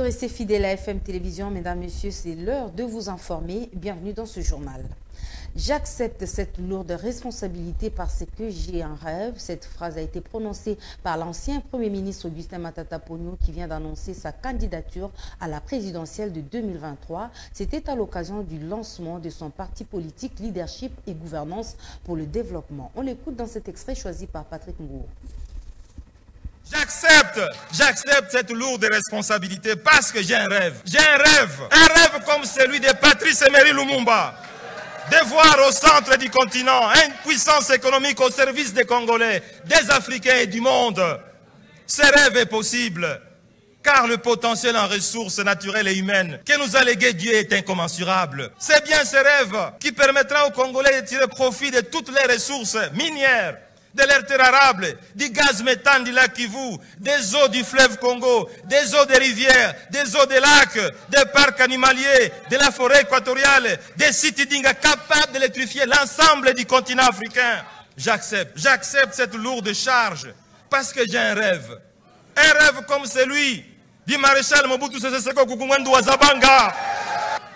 rester fidèles à FM Télévision. Mesdames, Messieurs, c'est l'heure de vous informer. Bienvenue dans ce journal. J'accepte cette lourde responsabilité parce que j'ai un rêve. Cette phrase a été prononcée par l'ancien Premier ministre Augustin Matata Ponyo qui vient d'annoncer sa candidature à la présidentielle de 2023. C'était à l'occasion du lancement de son parti politique Leadership et Gouvernance pour le Développement. On l'écoute dans cet extrait choisi par Patrick Ngou. J'accepte cette lourde responsabilité parce que j'ai un rêve. J'ai un rêve comme celui de Patrice Emery Lumumba, de voir au centre du continent une puissance économique au service des Congolais, des Africains et du monde. Ce rêve est possible, car le potentiel en ressources naturelles et humaines que nous a légué Dieu est incommensurable. C'est bien ce rêve qui permettra aux Congolais de tirer profit de toutes les ressources minières, de l'air terre arable, du gaz méthane du lac Kivu, des eaux du fleuve Congo, des eaux des rivières, des eaux des lacs, des parcs animaliers, de la forêt équatoriale, des sites d'Inga capables d'électrifier l'ensemble du continent africain. J'accepte cette lourde charge parce que j'ai un rêve. Un rêve comme celui du maréchal Mobutu Sese Seko Kuku-Ngbendu wa Zabanga,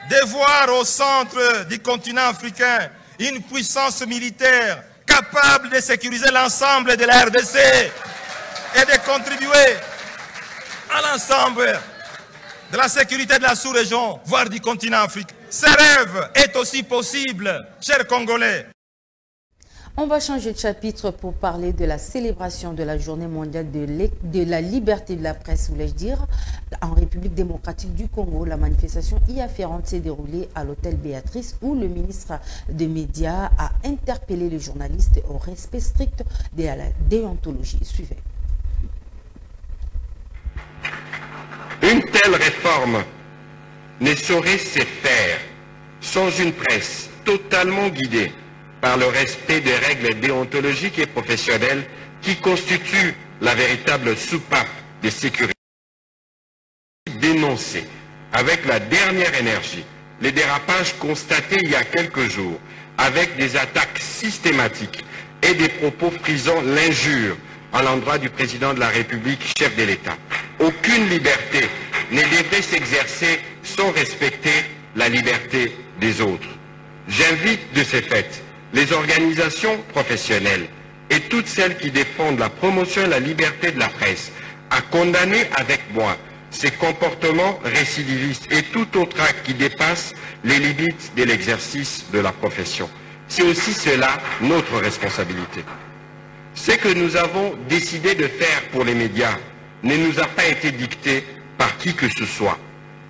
de voir au centre du continent africain une puissance militaire capable de sécuriser l'ensemble de la RDC et de contribuer à l'ensemble de la sécurité de la sous-région, voire du continent africain. Ce rêve est aussi possible, chers Congolais. On va changer de chapitre pour parler de la célébration de la journée mondiale de la liberté de la presse, voulais-je dire. En République démocratique du Congo, la manifestation y afférente s'est déroulée à l'hôtel Béatrice où le ministre des Médias a interpellé les journalistes au respect strict de la déontologie. Suivez. Une telle réforme ne saurait se faire sans une presse totalement guidée par le respect des règles déontologiques et professionnelles qui constituent la véritable soupape de sécurité. Dénoncer avec la dernière énergie les dérapages constatés il y a quelques jours avec des attaques systématiques et des propos frisant l'injure à l'endroit du président de la République, chef de l'État. Aucune liberté ne devrait s'exercer sans respecter la liberté des autres. J'invite de ce fait les organisations professionnelles et toutes celles qui défendent la promotion et la liberté de la presse à condamner avec moi ces comportements récidivistes et tout autre acte qui dépasse les limites de l'exercice de la profession. C'est aussi cela notre responsabilité. Ce que nous avons décidé de faire pour les médias ne nous a pas été dicté par qui que ce soit.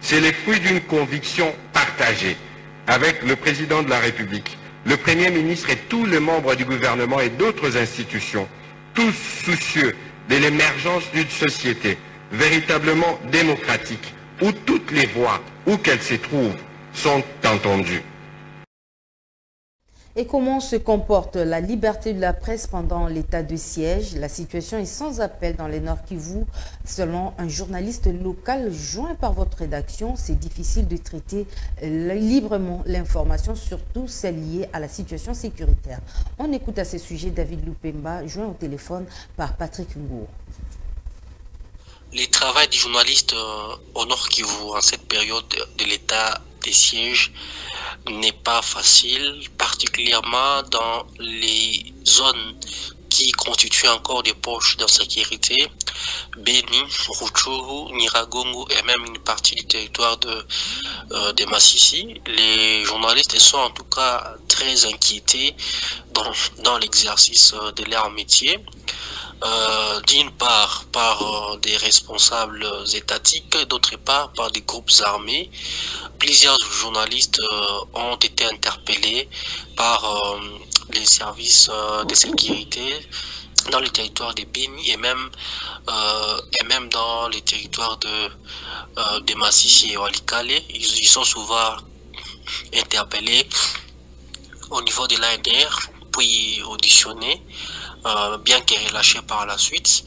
C'est le fruit d'une conviction partagée avec le président de la République, le Premier ministre et tous les membres du gouvernement et d'autres institutions, tous soucieux de l'émergence d'une société véritablement démocratique, où toutes les voix, où qu'elles se trouvent, sont entendues. Et comment se comporte la liberté de la presse pendant l'état de siège? La situation est sans appel dans les Nord Kivu. Selon un journaliste local joint par votre rédaction, c'est difficile de traiter librement l'information, surtout celle liée à la situation sécuritaire. On écoute à ce sujet David Lupemba, joint au téléphone par Patrick Ngour. Le travail du journaliste au Nord Kivu en cette période de l'état des sièges n'est pas facile, particulièrement dans les zones qui constituent encore des poches d'insécurité, Beni, Rutshuru, Nyiragongo et même une partie du territoire de Massissi. Les journalistes sont en tout cas très inquiétés dans l'exercice de leur métier. D'une part par des responsables étatiques, d'autre part par des groupes armés. Plusieurs journalistes ont été interpellés par les services de sécurité dans le territoire de Beni et même dans les territoires de Massissi et Walikale. Ils sont souvent interpellés au niveau de l'ANR, puis auditionnés, bien que relâchés par la suite,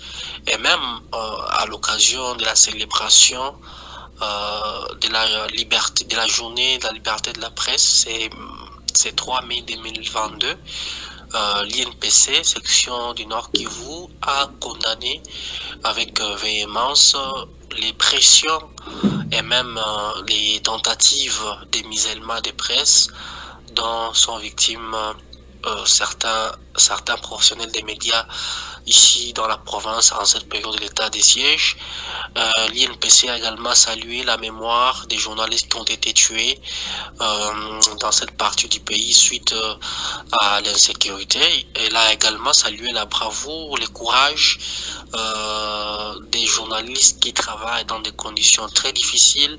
et même à l'occasion de la célébration de la liberté, de la journée de la liberté de la presse, c'est 3 mai 2022. l'INPC, section du Nord Kivu, a condamné avec véhémence les pressions et même les tentatives d'émisellement des presses dont sont victimes certains professionnels des médias ici dans la province en cette période de l'état des sièges. L'INPC a également salué la mémoire des journalistes qui ont été tués dans cette partie du pays suite à l'insécurité. Elle a également salué la bravoure, le courage des journalistes qui travaillent dans des conditions très difficiles.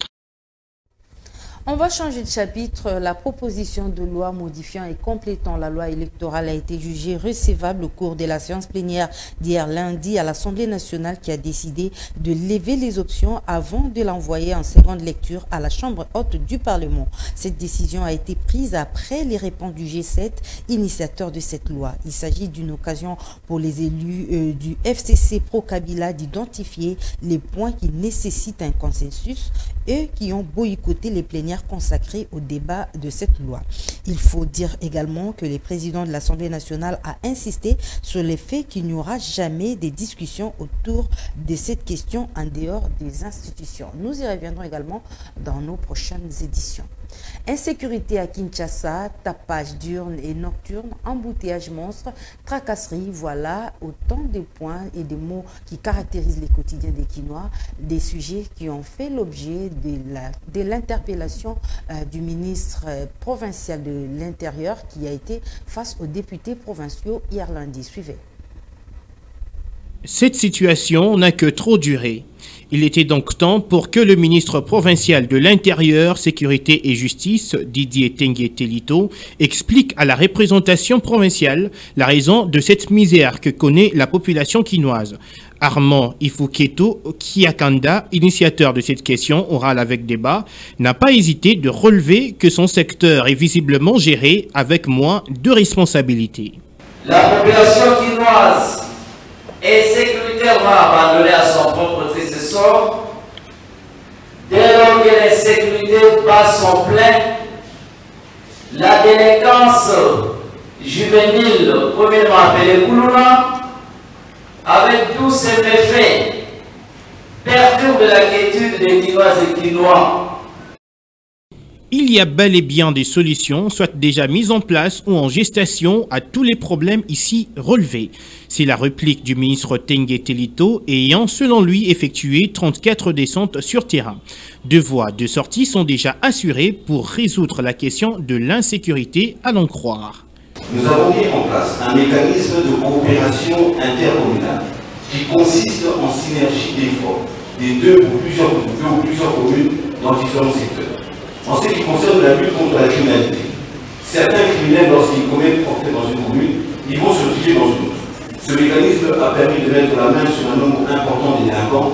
On va changer de chapitre. La proposition de loi modifiant et complétant la loi électorale a été jugée recevable au cours de la séance plénière d'hier lundi à l'Assemblée nationale qui a décidé de lever les options avant de l'envoyer en seconde lecture à la Chambre haute du Parlement. Cette décision a été prise après les réponses du G7, initiateur de cette loi. Il s'agit d'une occasion pour les élus du FCC pro-Kabila d'identifier les points qui nécessitent un consensus et qui ont boycotté les plénières consacrées au débat de cette loi. Il faut dire également que le président de l'Assemblée nationale a insisté sur le fait qu'il n'y aura jamais de discussions autour de cette question en dehors des institutions. Nous y reviendrons également dans nos prochaines éditions. Insécurité à Kinshasa, tapage diurne et nocturne, embouteillage monstre, tracasserie, voilà autant de points et de mots qui caractérisent les quotidiens des Kinois, des sujets qui ont fait l'objet de l'interpellation du ministre provincial de l'Intérieur qui a été face aux députés provinciaux hier lundi. Suivez. Cette situation n'a que trop duré. Il était donc temps pour que le ministre provincial de l'Intérieur, Sécurité et Justice, Didier Tengue-Telito, explique à la représentation provinciale la raison de cette misère que connaît la population quinoise. Armand Ifouketo Kiakanda, initiateur de cette question orale avec débat, n'a pas hésité de relever que son secteur est visiblement géré avec moins de responsabilités. La population quinoise est sécuritairement abandonnée à son propre triste sort. Dès lors que l'insécurité bat son plein, la délinquance juvénile, communément appelée Koulouna, avec tous ses méfaits, perturbe la quiétude des Quinoises et Quinois. Il y a bel et bien des solutions, soit déjà mises en place ou en gestation à tous les problèmes ici relevés. C'est la réplique du ministre Tengue-Telito ayant, selon lui, effectué 34 descentes sur terrain. 2 voies de sortie sont déjà assurées pour résoudre la question de l'insécurité à l'en croire. Nous avons mis en place un mécanisme de coopération intercommunale qui consiste en synergie d'efforts des deux ou plusieurs communes dans différents secteurs. En ce qui concerne la lutte contre la criminalité, certains criminels, lorsqu'ils commettent un fait dans une commune, ils vont se réfugier dans une autre. Ce mécanisme a permis de mettre la main sur un nombre important de délinquants.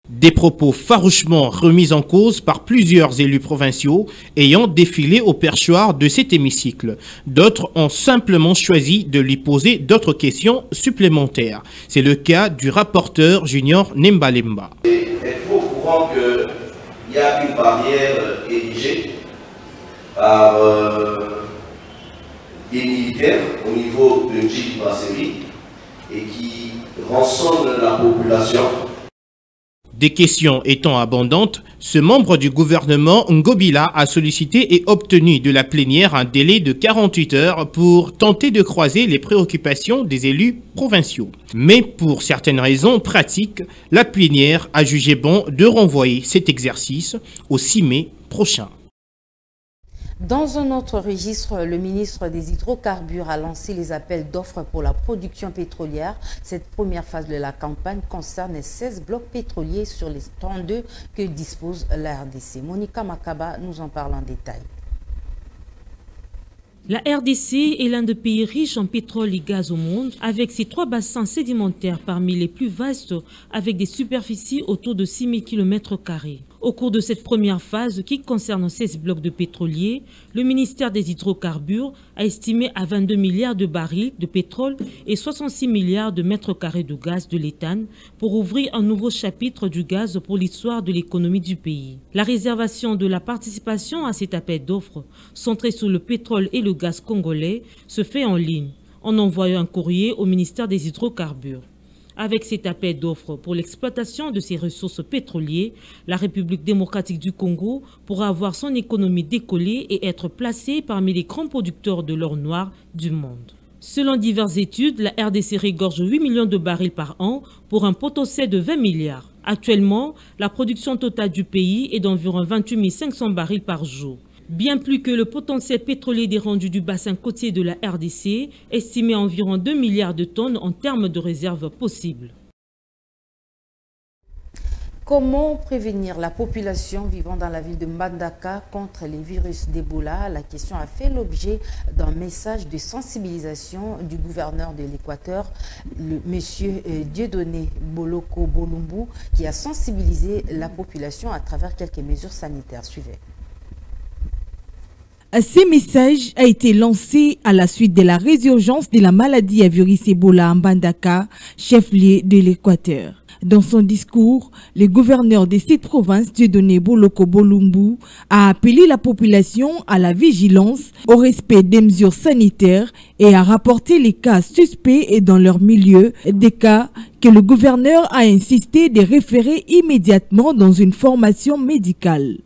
Des propos farouchement remis en cause par plusieurs élus provinciaux ayant défilé au perchoir de cet hémicycle. D'autres ont simplement choisi de lui poser d'autres questions supplémentaires. C'est le cas du rapporteur Junior Nembalemba. Êtes-vous au courant qu'il y a une barrière érigée par des militaires au niveau de Djibouti et qui rançonne la population? Des questions étant abondantes, ce membre du gouvernement Ngobila a sollicité et obtenu de la plénière un délai de 48 heures pour tenter de croiser les préoccupations des élus provinciaux. Mais pour certaines raisons pratiques, la plénière a jugé bon de renvoyer cet exercice au 6 mai prochain. Dans un autre registre, le ministre des Hydrocarbures a lancé les appels d'offres pour la production pétrolière. Cette première phase de la campagne concerne 16 blocs pétroliers sur les 32 que dispose la RDC. Monica Makaba nous en parle en détail. La RDC est l'un des pays riches en pétrole et gaz au monde, avec ses 3 bassins sédimentaires parmi les plus vastes, avec des superficies autour de 6 000 km². Au cours de cette première phase, qui concerne 16 blocs de pétroliers, le ministère des Hydrocarbures a estimé à 22 milliards de barils de pétrole et 66 milliards de mètres carrés de gaz de l'éthane pour ouvrir un nouveau chapitre du gaz pour l'histoire de l'économie du pays. La réservation de la participation à cet appel d'offres, centré sur le pétrole et le gaz congolais, se fait en ligne. en envoyant un courrier au ministère des Hydrocarbures. Avec cet appel d'offres pour l'exploitation de ses ressources pétrolières, la République démocratique du Congo pourra avoir son économie décollée et être placée parmi les grands producteurs de l'or noir du monde. Selon diverses études, la RDC regorge 8 millions de barils par an pour un potentiel de 20 milliards. Actuellement, la production totale du pays est d'environ 28 500 barils par jour. Bien plus que le potentiel pétrolier des rendus du bassin côtier de la RDC, estimé à environ 2 milliards de tonnes en termes de réserves possibles. Comment prévenir la population vivant dans la ville de Mbandaka contre les virus d'Ebola? La question a fait l'objet d'un message de sensibilisation du gouverneur de l'Équateur, M. Dieudonné Boloko Bolumbu, qui a sensibilisé la population à travers quelques mesures sanitaires. Suivez. Ce message a été lancé à la suite de la résurgence de la maladie à virus Ebola en Mbandaka, chef-lieu de l'Équateur. Dans son discours, le gouverneur de cette province, Dieudonné Boloko Bolumbu, a appelé la population à la vigilance, au respect des mesures sanitaires et à rapporter les cas suspects dans leur milieu, des cas que le gouverneur a insisté de référer immédiatement dans une formation médicale.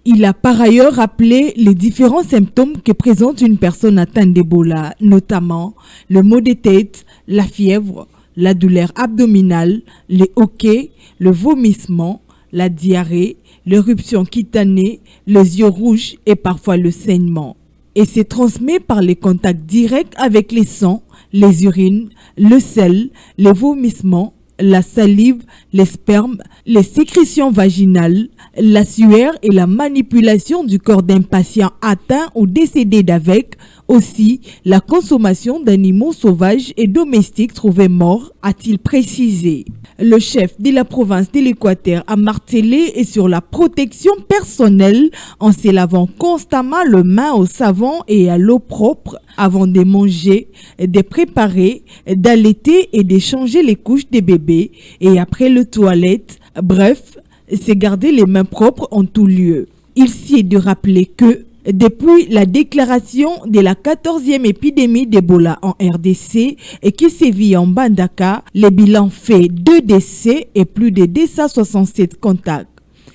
Il a par ailleurs rappelé les différents symptômes que présente une personne atteinte d'Ebola, notamment le maux de tête, la fièvre, la douleur abdominale, les hoquets, le vomissement, la diarrhée, l'éruption cutanée, les yeux rouges et parfois le saignement. Et se transmet par les contacts directs avec les sangs, les urines, le sel, les vomissements, la salive, les spermes, les sécrétions vaginales, la sueur et la manipulation du corps d'un patient atteint ou décédé d'avec, aussi la consommation d'animaux sauvages et domestiques trouvés morts, a-t-il précisé. Le chef de la province de l'Équateur a martelé sur la protection personnelle en se lavant constamment les mains au savon et à l'eau propre avant de manger, de préparer, d'allaiter et de changer les couches des bébés et après le toilette. Bref, c'est garder les mains propres en tout lieu. Il s'y est de rappeler que depuis la déclaration de la 14e épidémie d'Ebola en RDC et qui sévit en Mbandaka, le bilan fait 2 décès et plus de 267 contacts.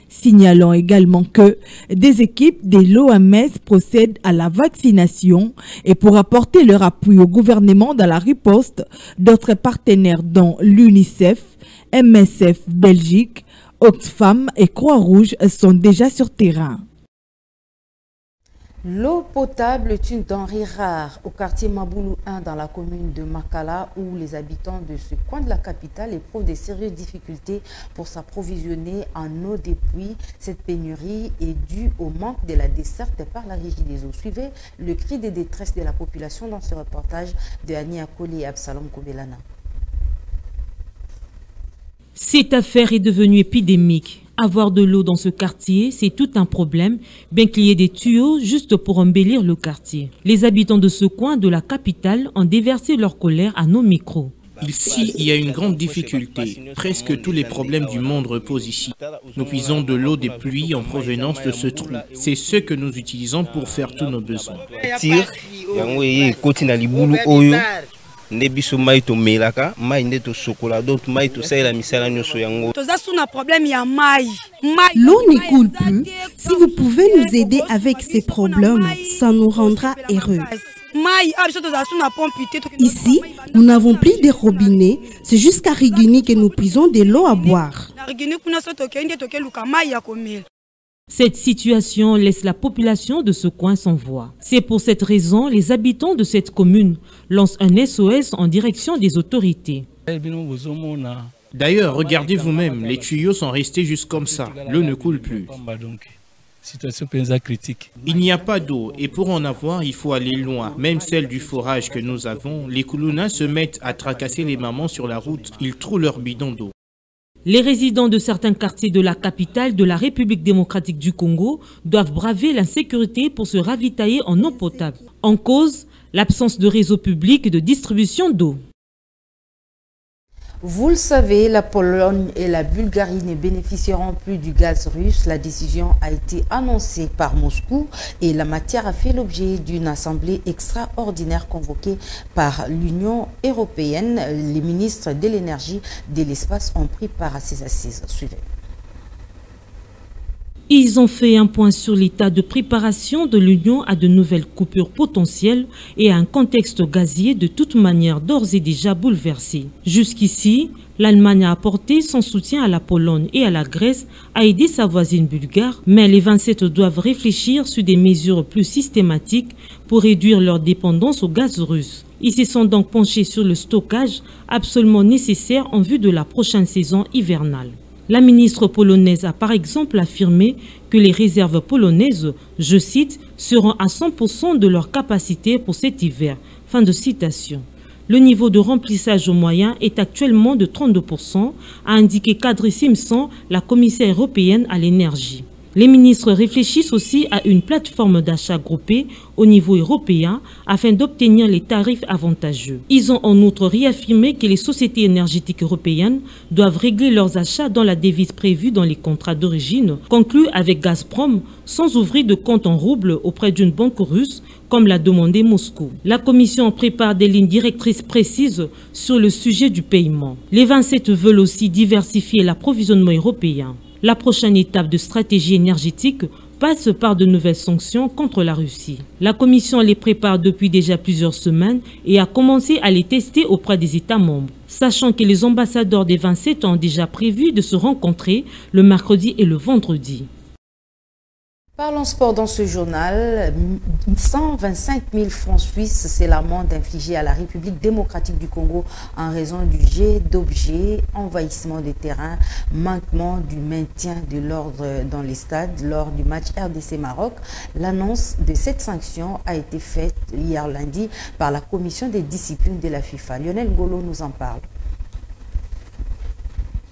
Signalons également que des équipes de l'OMS procèdent à la vaccination et pour apporter leur appui au gouvernement dans la riposte, d'autres partenaires dont l'UNICEF, MSF Belgique, Oxfam et Croix-Rouge sont déjà sur terrain. L'eau potable est une denrée rare au quartier Maboulou 1 dans la commune de Makala où les habitants de ce coin de la capitale éprouvent des sérieuses difficultés pour s'approvisionner en eau des puits. Cette pénurie est due au manque de la desserte par la Régie des eaux. Suivez le cri de détresse de la population dans ce reportage de Annie Akoli et Absalom Kobelana. Cette affaire est devenue épidémique. Avoir de l'eau dans ce quartier, c'est tout un problème, bien qu'il y ait des tuyaux juste pour embellir le quartier. Les habitants de ce coin de la capitale ont déversé leur colère à nos micros. Ici, il y a une grande difficulté. Presque tous les problèmes du monde reposent ici. Nous puisons de l'eau des pluies en provenance de ce trou. C'est ce que nous utilisons pour faire tous nos besoins. Nebiso mai to melaka mai ndeto chocolat donc mai to saila misala nyonso yango. L'eau ne coule plus. Si vous pouvez nous aider avec ces problèmes, ça nous rendra heureux. Ici, nous n'avons plus de robinet, c'est jusqu'à Rigini que nous puisons de l'eau à boire. Cette situation laisse la population de ce coin sans voix. C'est pour cette raison les habitants de cette commune lancent un SOS en direction des autorités. D'ailleurs, regardez vous-même, les tuyaux sont restés juste comme ça. L'eau ne coule plus. Il n'y a pas d'eau et pour en avoir, il faut aller loin. Même celle du forage que nous avons, les Koulouna se mettent à tracasser les mamans sur la route. Ils trouvent leur bidon d'eau. Les résidents de certains quartiers de la capitale de la République démocratique du Congo doivent braver l'insécurité pour se ravitailler en eau potable. En cause, l'absence de réseau public de distribution d'eau. Vous le savez, la Pologne et la Bulgarie ne bénéficieront plus du gaz russe. La décision a été annoncée par Moscou et la matière a fait l'objet d'une assemblée extraordinaire convoquée par l'Union européenne. Les ministres de l'énergie de l'espace ont pris part à ces assises. Suivez. Ils ont fait un point sur l'état de préparation de l'Union à de nouvelles coupures potentielles et à un contexte gazier de toute manière d'ores et déjà bouleversé. Jusqu'ici, l'Allemagne a apporté son soutien à la Pologne et à la Grèce à aider sa voisine bulgare, mais les 27 doivent réfléchir sur des mesures plus systématiques pour réduire leur dépendance au gaz russe. Ils se sont donc penchés sur le stockage absolument nécessaire en vue de la prochaine saison hivernale. La ministre polonaise a par exemple affirmé que les réserves polonaises, je cite, seront à 100% de leur capacité pour cet hiver. Fin de citation. Le niveau de remplissage moyen est actuellement de 32%, a indiqué Kadri Simpson, la commissaire européenne à l'énergie. Les ministres réfléchissent aussi à une plateforme d'achat groupée au niveau européen afin d'obtenir les tarifs avantageux. Ils ont en outre réaffirmé que les sociétés énergétiques européennes doivent régler leurs achats dans la devise prévue dans les contrats d'origine conclus avec Gazprom sans ouvrir de compte en roubles auprès d'une banque russe comme l'a demandé Moscou. La Commission prépare des lignes directrices précises sur le sujet du paiement. Les 27 veulent aussi diversifier l'approvisionnement européen. La prochaine étape de stratégie énergétique passe par de nouvelles sanctions contre la Russie. La Commission les prépare depuis déjà plusieurs semaines et a commencé à les tester auprès des États membres, sachant que les ambassadeurs des 27 ont déjà prévu de se rencontrer le mercredi et le vendredi. Parlons sport dans ce journal. 125 000 francs suisses, c'est l'amende infligée à la République démocratique du Congo en raison du jet d'objets, envahissement des terrains, manquement du maintien de l'ordre dans les stades lors du match RDC-Maroc. L'annonce de cette sanction a été faite hier lundi par la commission des disciplines de la FIFA. Lionel Ngolo nous en parle.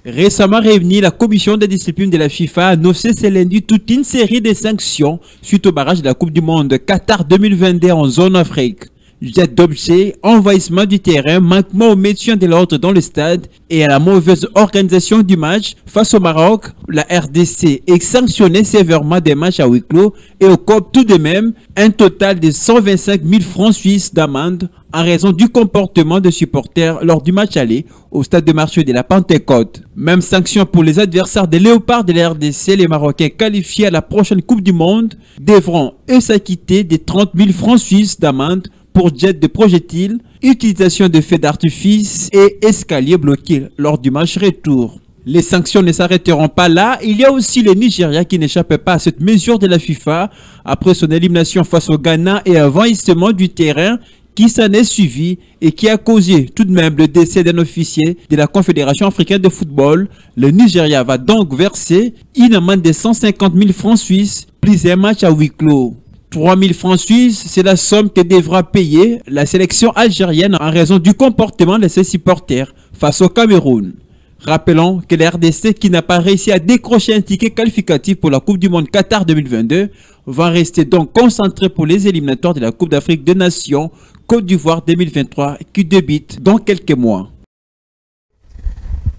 Récemment réunie, la commission des disciplines de la FIFA a annoncé ce lundi toute une série de sanctions suite au barrage de la Coupe du Monde Qatar 2022 en zone Afrique. Jet d'objets, envahissement du terrain, manquement au maintien de l'ordre dans le stade et à la mauvaise organisation du match face au Maroc, la RDC est sanctionnée sévèrement des matchs à huis clos et au COP tout de même un total de 125 000 francs suisses d'amende en raison du comportement des supporters lors du match aller au stade de Marseille de la Pentecôte. Même sanction pour les adversaires des Léopards de la RDC, les Marocains qualifiés à la prochaine Coupe du Monde devront eux s'acquitter des 30 000 francs suisses d'amende pour jet de projectiles, utilisation de feux d'artifice et escaliers bloqués lors du match retour. Les sanctions ne s'arrêteront pas là. Il y a aussi le Nigeria qui n'échappe pas à cette mesure de la FIFA après son élimination face au Ghana et un envahissement du terrain qui s'en est suivi et qui a causé tout de même le décès d'un officier de la Confédération africaine de football. Le Nigeria va donc verser une amende de 150 000 francs suisses plus un match à huis clos. 3 000 francs suisses, c'est la somme que devra payer la sélection algérienne en raison du comportement de ses supporters face au Cameroun. Rappelons que la RDC, qui n'a pas réussi à décrocher un ticket qualificatif pour la Coupe du Monde Qatar 2022, va rester donc concentré pour les éliminatoires de la Coupe d'Afrique des Nations Côte d'Ivoire 2023 qui débute dans quelques mois.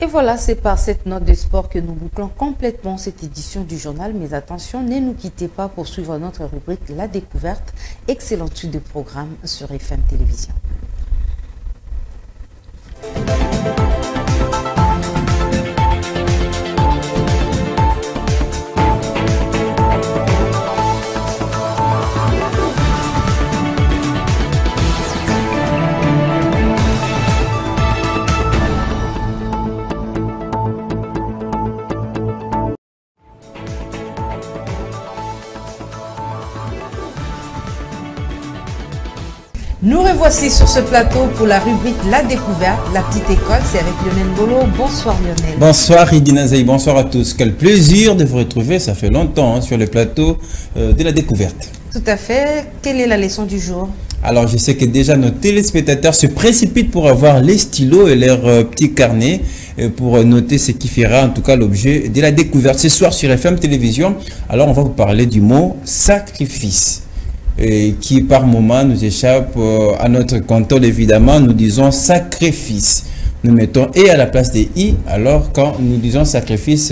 Et voilà, c'est par cette note de sport que nous bouclons complètement cette édition du journal. Mais attention, ne nous quittez pas pour suivre notre rubrique La Découverte. Excellente suite de programme sur FM Télévision. Nous revoici sur ce plateau pour la rubrique La Découverte, la petite école. C'est avec Lionel Ngolo. Bonsoir Lionel. Bonsoir Ridina Zaï, bonsoir à tous. Quel plaisir de vous retrouver, ça fait longtemps sur le plateau de La Découverte. Tout à fait. Quelle est la leçon du jour? Alors je sais que déjà nos téléspectateurs se précipitent pour avoir les stylos et leurs petits carnets pour noter ce qui fera en tout cas l'objet de La Découverte. Ce soir sur FM Télévision, alors on va vous parler du mot sacrifice. Qui par moment nous échappe à notre contrôle, évidemment, nous disons sacrifice. nous mettons et à la place des I. Alors quand nous disons sacrifice,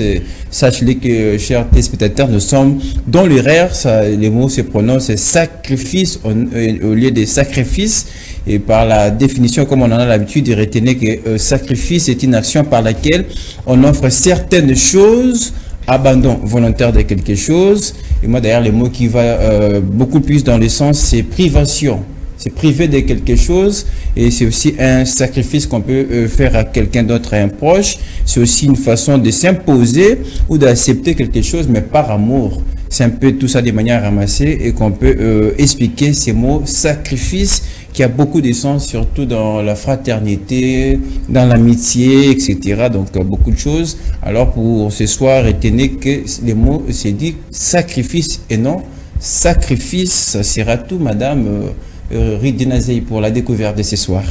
sachez que, chers téléspectateurs, nous sommes dans l'erreur. Les mots se prononcent sacrifice au lieu de sacrifice. Et par la définition, comme on en a l'habitude de retenir que sacrifice est une action par laquelle on offre certaines choses, abandon volontaire de quelque chose. Et moi d'ailleurs, le mot qui va beaucoup plus dans le sens, c'est privation. C'est priver de quelque chose, et c'est aussi un sacrifice qu'on peut faire à quelqu'un d'autre, à un proche. C'est aussi une façon de s'imposer ou d'accepter quelque chose, mais par amour. C'est un peu tout ça de manière ramassée, et qu'on peut expliquer ces mots sacrifice, qui a beaucoup de sens, surtout dans la fraternité, dans l'amitié, etc. Donc beaucoup de choses. Alors pour ce soir, retenez que les mots c'est dit sacrifice et non sacrifice. Ça sera tout, madame Ridinazei, pour la découverte de ce soir.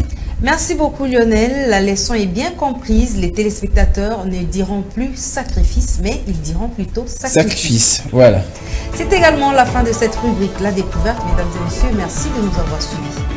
Merci beaucoup Lionel, la leçon est bien comprise. Les téléspectateurs ne diront plus sacrifice, mais ils diront plutôt sacrifice. Voilà. C'est également la fin de cette rubrique, la découverte. Mesdames et messieurs, merci de nous avoir suivis.